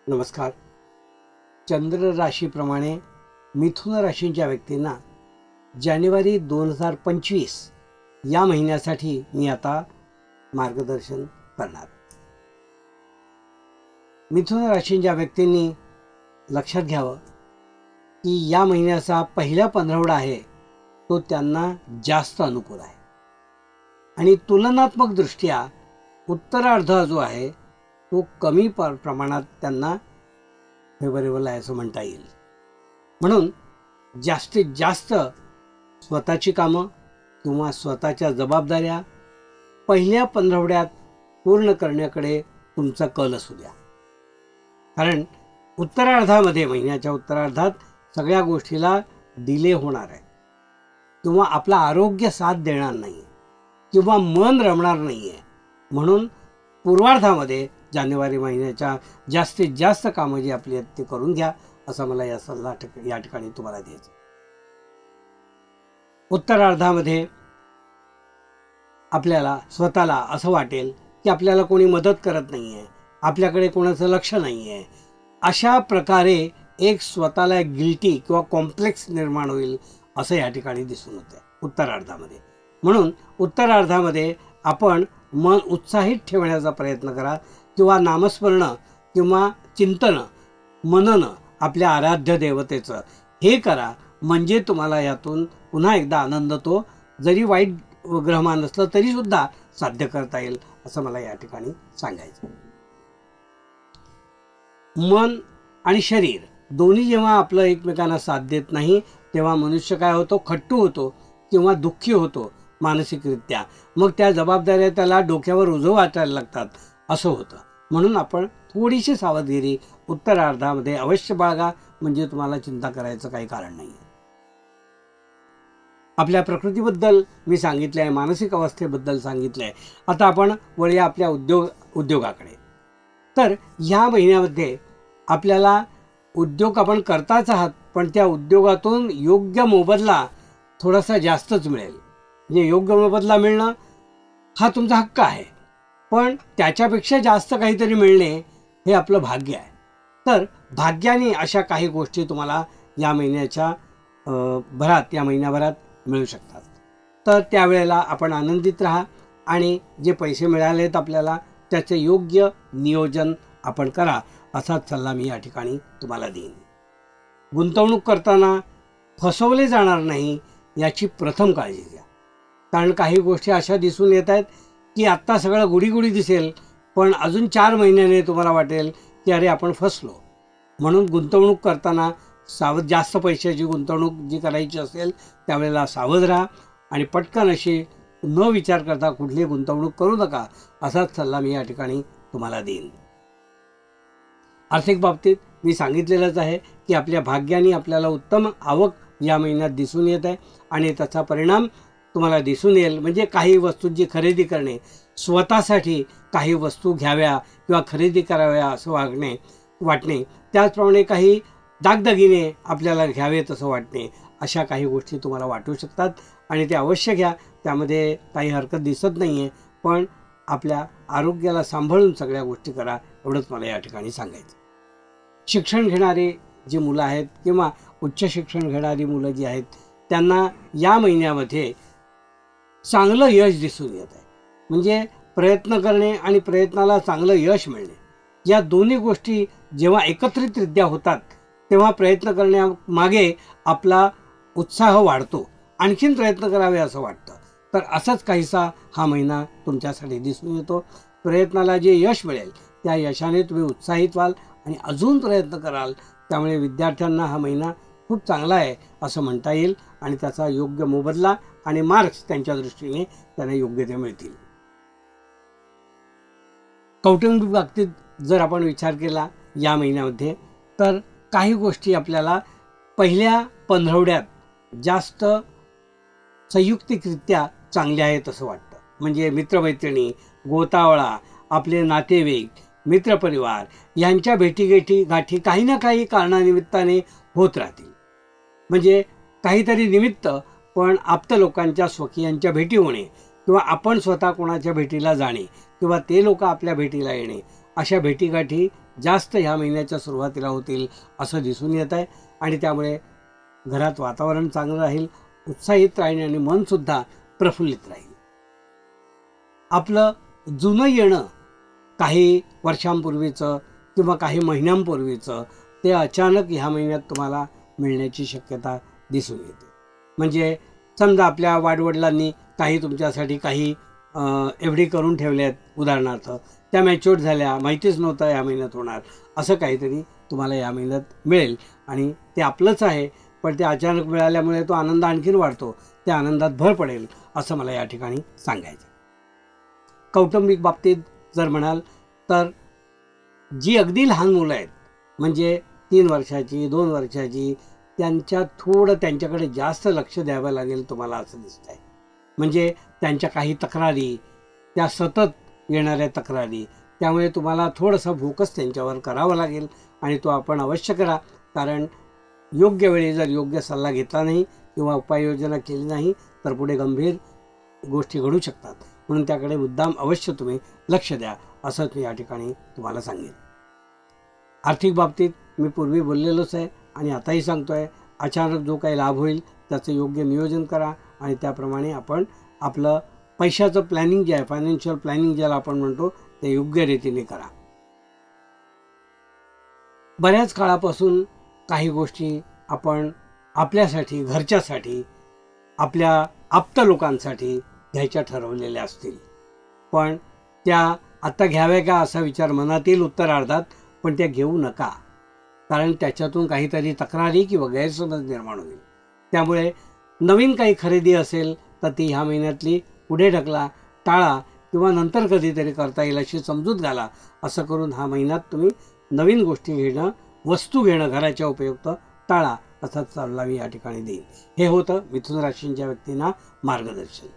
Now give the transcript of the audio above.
नमस्कार. चंद्र राशीप्रमाणे मिथुन राशीच्या व्यक्तींना जानेवारी 2025 या महिन्यासाठी मी आता मार्गदर्शन करणार. मिथुन राशीच्या व्यक्तींनी लक्षात घ्यावं की या महिन्याचा पहिला पंधरवडा आहे तो त्यांना जास्त अनुकूल आहे आणि तुलनात्मक दृष्ट्या उत्तरार्ध जो आहे तो कमी प्रमाणात त्यांना फेवरेबल आहे असं म्हणता येईल. म्हणून जास्तीत जास्त स्वतःची कामं किंवा स्वतःच्या जबाबदाऱ्या पहिल्या पंधरवड्यात पूर्ण करण्याकडे तुमचा कल असू द्या. कारण उत्तरार्धामध्ये महिन्याच्या उत्तरार्धात सगळ्या गोष्टीला डिले होणार आहे किंवा आपलं आरोग्य साथ देणार नाही किंवा मन रमणार नाही आहे. म्हणून पूर्वार्धामध्ये जानेवारी महिन्याच्या जास्तीत जास्त कामं जी आपली आहेत ते करून घ्या असा मला या सल्ला या ठिकाणी तुम्हाला द्यायचा. उत्तरार्धामध्ये आपल्याला स्वतःला असं वाटेल की आपल्याला कोणी मदत करत नाही आहे, आपल्याकडे कोणाचं लक्ष नाही आहे, अशा प्रकारे एक स्वतःला एक गिल्टी किंवा कॉम्प्लेक्स निर्माण होईल असं या ठिकाणी दिसून होतं उत्तरार्धामध्ये. म्हणून उत्तरार्धामध्ये आपण मन उत्साहित ठेवण्याचा प्रयत्न करा किंवा नामस्मरण किंवा चिंतन मनन आपल्या आराध्य देवतेचं हे करा. म्हणजे तुम्हाला यातून पुन्हा एकदा आनंद तो जरी वाईट ग्रहमान असलं तरी सुद्धा साध्य करता येईल असं मला या ठिकाणी सांगायचं. मन आणि शरीर दोन्ही जेव्हा आपलं एकमेकांना साथ देत नाही तेव्हा मनुष्य काय होतो, खट्टू होतो किंवा दुःखी होतो मानसिकरित्या. मग त्या जबाबदाऱ्या त्याला डोक्यावर ओझं वाटायला लागतात असं होतं. म्हणून आपण थोडीशी सावधगिरी उत्तरार्धामध्ये अवश्य बाळगा. म्हणजे तुम्हाला चिंता करायचं काही कारण नाही. आपल्या प्रकृतीबद्दल मी सांगितलं आहे, मानसिक अवस्थेबद्दल सांगितलं आहे. आता आपण वळूया आपल्या उद्योगाकडे. तर ह्या महिन्यामध्ये आपल्याला उद्योग आपण करताच आहात पण त्या उद्योगातून योग्य मोबदला थोडासा जास्तच मिळेल. म्हणजे योग्य मोबदला मिळणं हा तुमचा हक्क आहे पण त्याच्यापेक्षा जास्त काहीतरी मिळणे हे आपलं भाग्य आहे. तर भाग्याने अशा काही गोष्टी तुम्हाला या महिन्याच्या या महिन्याभरात मिळू शकतात. तर त्यावेळेला आपण आनंदित राहा आणि जे पैसे मिळाले आहेत आपल्याला त्याचे योग्य नियोजन आपण करा असाच सल्ला मी या ठिकाणी तुम्हाला देईन. गुंतवणूक करताना फसवले जाणार नाही याची प्रथम काळजी घ्या. कारण काही गोष्टी अशा दिसून येत आहेत की आत्ता सगळं गुढीगुढी दिसेल पण अजून 4 महिन्याने तुम्हाला वाटेल की अरे आपण फसलो. म्हणून गुंतवणूक करताना जास्त पैशाची गुंतवणूक जी करायची असेल त्यावेळेला सावध राहा आणि पटकन अशी न विचार करता कुठली गुंतवणूक करू नका असाच सल्ला मी या ठिकाणी तुम्हाला देईन. आर्थिक बाबतीत मी सांगितलेलंच आहे की आपल्या भाग्याने आपल्याला उत्तम आवक या महिन्यात दिसून येत आहे आणि त्याचा परिणाम तुम्हाला दिसून येईल. म्हणजे काही वस्तूंची खरेदी करणे, स्वतःसाठी काही वस्तू घ्याव्या किंवा खरेदी कराव्या असं वाटणे, त्याचप्रमाणे काही दागदागिने आपल्याला घ्यावेत असं वाटणे, अशा काही गोष्टी तुम्हाला वाटू शकतात आणि ते अवश्य घ्या. त्यामध्ये काही हरकत दिसत नाही आहे पण आपल्या आरोग्याला सांभाळून सगळ्या गोष्टी करा एवढंच मला या ठिकाणी सांगायचं. शिक्षण घेणारी जी मुलं आहेत किंवा उच्च शिक्षण घेणारी मुलं जी आहेत त्यांना या महिन्यामध्ये चांगलं यश दिसून येत आहे. म्हणजे प्रयत्न करणे आणि प्रयत्नाला चांगलं यश मिळणे या दोन्ही गोष्टी जेव्हा एकत्रितरित्या होतात तेव्हा प्रयत्न करण्यामागे आपला उत्साह वाढतो, आणखीन प्रयत्न करावे असं वाटतं. तर असंच काहीसा हा महिना तुमच्यासाठी दिसून येतो. प्रयत्नाला जे यश मिळेल त्या यशाने तुम्ही उत्साहित व्हाल आणि अजून प्रयत्न कराल. त्यामुळे विद्यार्थ्यांना हा महिना खूप चांगला आहे असं म्हणता येईल आणि त्याचा योग्य मोबदला आणि मार्क्स त्यांच्या दृष्टीने त्यांना योग्य ते मिळतील. कौटुंबिक बाबतीत जर आपण विचार केला या महिन्यामध्ये तर काही गोष्टी आपल्याला पहिल्या पंधरवड्यात जास्त संयुक्तिकरित्या चांगल्या आहेत असं वाटतं. म्हणजे मित्रमैत्रिणी, गोतावळा, आपले नातेवाईक, मित्रपरिवार यांच्या गाठी काही ना काही कारणानिमित्ताने होत राहतील. म्हणजे काहीतरी निमित्त पण आप्त लोकांच्या स्वकीयांच्या भेटी होणे किंवा आपण स्वतः कोणाच्या भेटीला जाणे किंवा ते लोक आपल्या भेटीला येणे अशा भेटीगाठी जास्त ह्या महिन्याच्या सुरुवातीला होतील असं दिसून येत आहे. आणि त्यामुळे घरात वातावरण चांगलं राहील, उत्साहित राहील आणि मनसुद्धा प्रफुल्लित राहील. आपलं जुनं येणं काही वर्षांपूर्वीचं किंवा काही महिन्यांपूर्वीचं ते अचानक ह्या महिन्यात तुम्हाला मिळण्याची शक्यता दिसून येते. म्हणजे समजा आपल्या वाडवडिलांनी काही तुमच्यासाठी काही एवढी करून ठेवल्या आहेत, उदाहरणार्थ त्या मॅच्युअर झाल्या, माहितीच नव्हतं या महिन्यात होणार, असं काहीतरी तुम्हाला या महिन्यात मिळेल. आणि ते आपलंच आहे, पण ते अचानक मिळाल्यामुळे तो आनंद आणखीन वाढतो, त्या आनंदात भर पडेल असं मला या ठिकाणी सांगायचं. कौटुंबिक बाबतीत जर म्हणाल तर जी अगदी लहान मुलं आहेत, म्हणजे 3 वर्षाची 2 वर्षाची, त्यांच्यात थोडं त्यांच्याकडे जास्त लक्ष द्यावं लागेल तुम्हाला असं दिसत आहे. म्हणजे त्यांच्या काही तक्रारी, त्या सतत येणाऱ्या तक्रारी, त्यामुळे तुम्हाला थोडंसं फोकस त्यांच्यावर करावं लागेल. आणि तो आपण अवश्य करा, कारण योग्य वेळी जर योग्य सल्ला घेतला नाही किंवा उपाययोजना केली नाही तर पुढे गंभीर गोष्टी घडू शकतात. म्हणून त्याकडे मुद्दाम अवश्य तुम्ही लक्ष द्या असं मी या ठिकाणी तुम्हाला सांगेन. आर्थिक बाबतीत मी पूर्वी बोललेलोच आहे आणि आताही सांगतो आहे, अचानक जो काही लाभ होईल त्याचं योग्य नियोजन करा आणि त्याप्रमाणे आपण आपलं पैशाचं प्लॅनिंग जे आहे, फायनान्शियल प्लॅनिंग ज्याला आपण म्हणतो, ते योग्य रीतीने करा. बऱ्याच काळापासून काही गोष्टी आपण आपल्यासाठी, घरच्यासाठी, आपल्या आप्त लोकांसाठी घ्यायच्या ठरवलेल्या असतील, पण त्या आत्ता घ्याव्या का असा विचार मनात येईल उत्तरार्धात, पण त्या घेऊ नका, कारण त्याच्यातून काहीतरी तक्रारी किंवा गैरसमज निर्माण होईल. त्यामुळे नवीन काही खरेदी असेल तर ती ह्या महिन्यातली पुढे ढकला, टाळा किंवा नंतर कधीतरी करता येईल अशी समजूत घाला. असं करून हा महिन्यात तुम्ही नवीन गोष्टी घेणं, वस्तू घेणं घराच्या उपयुक्त टाळा असा सल्ला मी या ठिकाणी देईन. हे होतं मिथुन राशींच्या व्यक्तींना मार्गदर्शन.